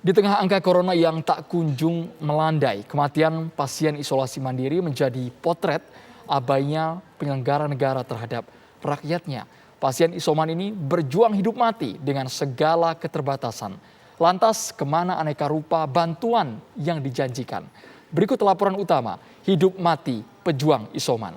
Di tengah angka corona yang tak kunjung melandai, kematian pasien isolasi mandiri menjadi potret abainya penyelenggara negara terhadap rakyatnya. Pasien isoman ini berjuang hidup mati dengan segala keterbatasan. Lantas, kemana aneka rupa bantuan yang dijanjikan? Berikut laporan utama, hidup mati pejuang isoman.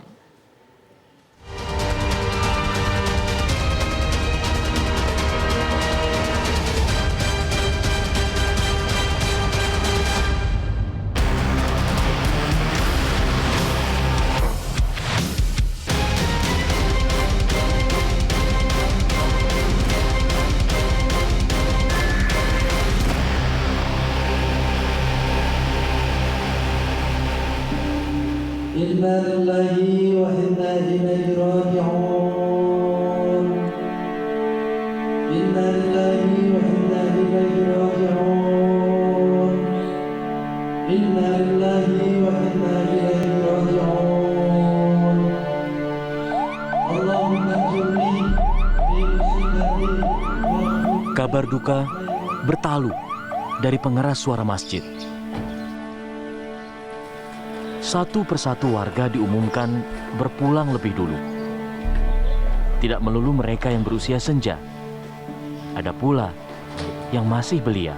Inna lillahi wa inna ilaihi raji'un. Inna lillahi wa inna ilaihi raji'un. Inna lillahi wa inna ilaihi raji'un. Allahumma ajurni fi musibati. Kabar duka bertalu dari pengeras suara masjid. Satu persatu warga diumumkan berpulang lebih dulu. Tidak melulu mereka yang berusia senja. Ada pula yang masih belia.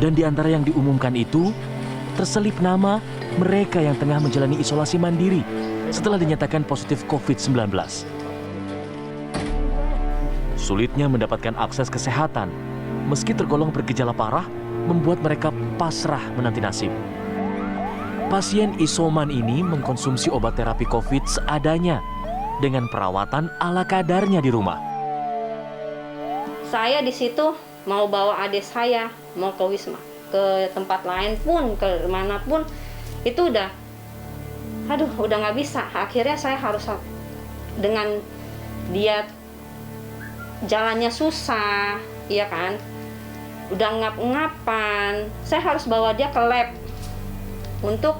Dan di antara yang diumumkan itu, terselip nama mereka yang tengah menjalani isolasi mandiri setelah dinyatakan positif COVID-19. Sulitnya mendapatkan akses kesehatan, meski tergolong bergejala parah, membuat mereka pasrah menanti nasib. Pasien isoman ini mengkonsumsi obat terapi COVID seadanya dengan perawatan ala kadarnya di rumah. Saya di situ mau bawa adik saya, mau ke Wisma, ke tempat lain pun, ke manapun, itu udah nggak bisa. Akhirnya saya harus dengan dia jalannya susah, iya kan? Udah ngap-ngapan, saya harus bawa dia ke lab untuk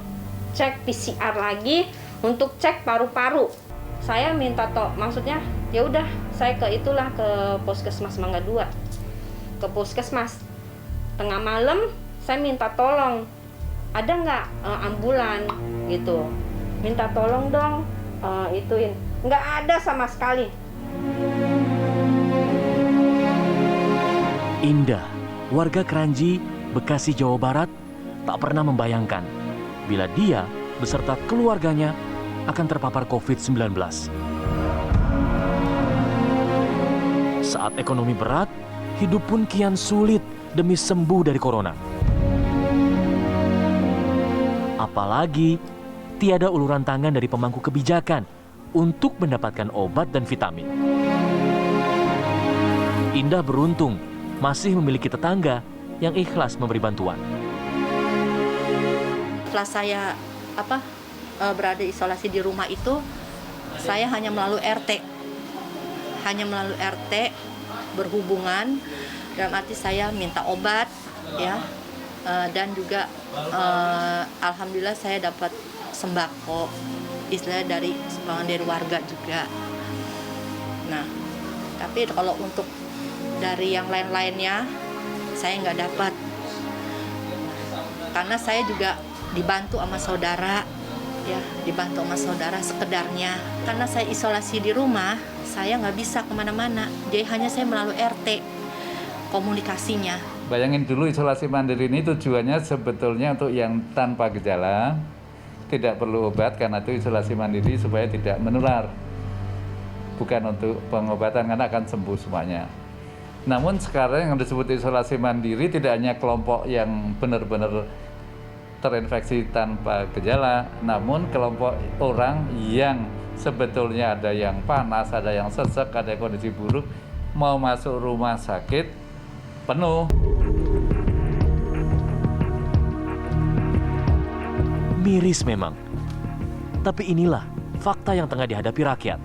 cek PCR lagi, untuk cek paru-paru. Saya minta maksudnya ya udah saya ke Puskesmas Mangga 2, ke Puskesmas. Tengah malam saya minta tolong, ada nggak ambulan gitu, minta tolong dong ituin, nggak ada sama sekali. Indah, warga Kranji, Bekasi, Jawa Barat, tak pernah membayangkan bila dia beserta keluarganya akan terpapar COVID-19. Saat ekonomi berat, hidup pun kian sulit demi sembuh dari corona. Apalagi tiada uluran tangan dari pemangku kebijakan untuk mendapatkan obat dan vitamin. Indah beruntung masih memiliki tetangga yang ikhlas memberi bantuan. Setelah saya berada isolasi di rumah itu, saya hanya melalui RT. Berhubungan, dalam arti saya minta obat ya, dan juga alhamdulillah saya dapat sembako, istilahnya dari sumbangan dari warga juga. Nah, tapi kalau untuk dari yang lain-lainnya saya nggak dapat, karena saya juga dibantu sama saudara ya, dibantu sama saudara sekedarnya. Karena saya isolasi di rumah, saya nggak bisa kemana-mana, jadi hanya saya melalui RT komunikasinya. Bayangin dulu, isolasi mandiri ini tujuannya sebetulnya untuk yang tanpa gejala, tidak perlu obat, karena itu isolasi mandiri supaya tidak menular, bukan untuk pengobatan karena akan sembuh semuanya. Namun sekarang yang disebut isolasi mandiri tidak hanya kelompok yang benar-benar terinfeksi tanpa gejala, namun kelompok orang yang sebetulnya ada yang panas, ada yang sesek, ada yang kondisi buruk, mau masuk rumah sakit penuh. Miris memang, tapi inilah fakta yang tengah dihadapi rakyat.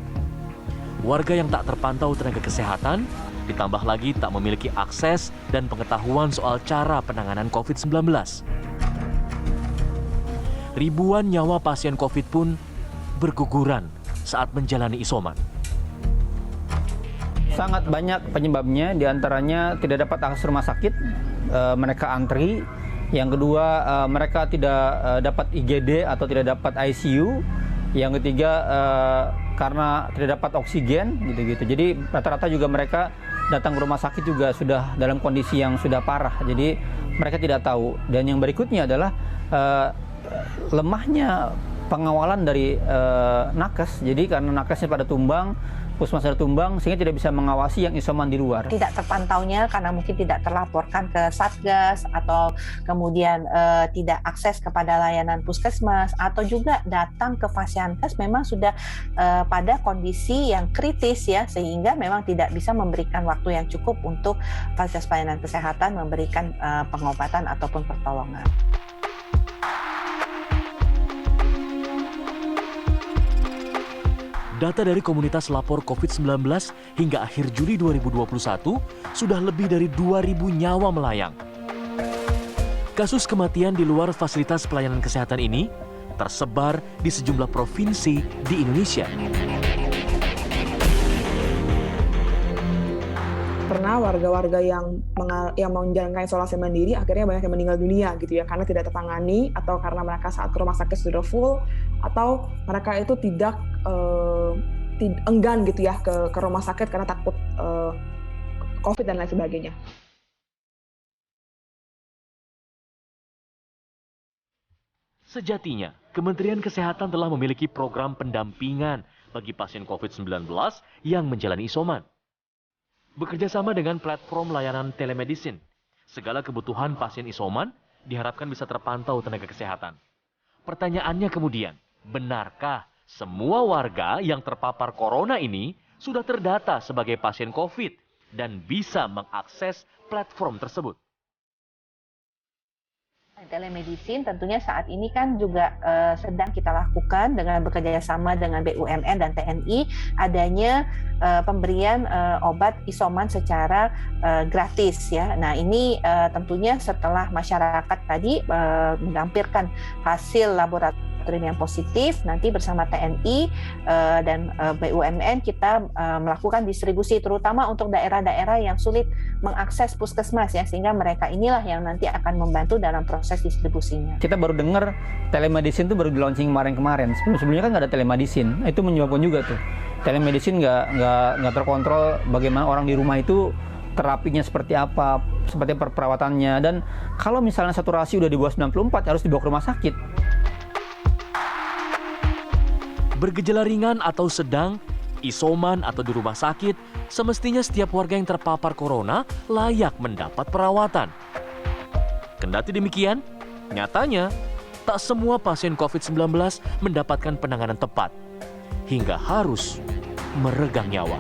Warga yang tak terpantau tenaga kesehatan, ditambah lagi tak memiliki akses dan pengetahuan soal cara penanganan COVID-19. Ribuan nyawa pasien COVID pun berguguran saat menjalani isoman. Sangat banyak penyebabnya, diantaranya tidak dapat akses rumah sakit, mereka antri. Yang kedua, mereka tidak dapat IGD atau tidak dapat ICU. Yang ketiga, karena tidak dapat oksigen, gitu-gitu. Jadi rata-rata juga mereka datang ke rumah sakit juga sudah dalam kondisi yang sudah parah. Jadi mereka tidak tahu. Dan yang berikutnya adalah lemahnya pengawalan dari nakes. Jadi karena nakesnya pada tumbang, puskesmas tumbang, sehingga tidak bisa mengawasi yang isoman di luar. Tidak terpantaunya karena mungkin tidak terlaporkan ke Satgas atau kemudian tidak akses kepada layanan puskesmas atau juga datang ke Fasiankes memang sudah pada kondisi yang kritis ya, sehingga memang tidak bisa memberikan waktu yang cukup untuk fasilitas pelayanan kesehatan memberikan pengobatan ataupun pertolongan. Data dari komunitas lapor COVID-19 hingga akhir Juli 2021 sudah lebih dari 2.000 nyawa melayang. Kasus kematian di luar fasilitas pelayanan kesehatan ini tersebar di sejumlah provinsi di Indonesia. Pernah warga-warga yang menjalankan isolasi mandiri akhirnya banyak yang meninggal dunia gitu ya, karena tidak tertangani atau karena mereka saat ke rumah sakit sudah full atau mereka itu tidak enggan gitu ya ke rumah sakit karena takut COVID dan lain sebagainya. Sejatinya, Kementerian Kesehatan telah memiliki program pendampingan bagi pasien COVID-19 yang menjalani isoman. Bekerja sama dengan platform layanan telemedicine, segala kebutuhan pasien isoman diharapkan bisa terpantau tenaga kesehatan. Pertanyaannya kemudian, benarkah semua warga yang terpapar corona ini sudah terdata sebagai pasien COVID dan bisa mengakses platform tersebut? Telemedicine tentunya saat ini kan juga sedang kita lakukan dengan bekerja sama dengan BUMN dan TNI adanya pemberian obat isoman secara gratis ya. Nah ini tentunya setelah masyarakat tadi melampirkan hasil laboratorium yang positif, nanti bersama TNI dan BUMN kita melakukan distribusi terutama untuk daerah-daerah yang sulit mengakses puskesmas ya, sehingga mereka inilah yang nanti akan membantu dalam proses distribusinya. Kita baru dengar telemedicine itu baru di launching kemarin-kemarin. Sebelumnya kan nggak ada telemedicine. Itu menyebabkan juga tuh telemedicine nggak terkontrol bagaimana orang di rumah itu terapinya seperti apa, seperti perawatannya. Dan kalau misalnya saturasi udah di bawah 94 harus dibawa ke rumah sakit. Bergejala ringan atau sedang, isoman atau di rumah sakit, semestinya setiap warga yang terpapar corona layak mendapat perawatan. Kendati demikian, nyatanya tak semua pasien COVID-19 mendapatkan penanganan tepat hingga harus meregang nyawa.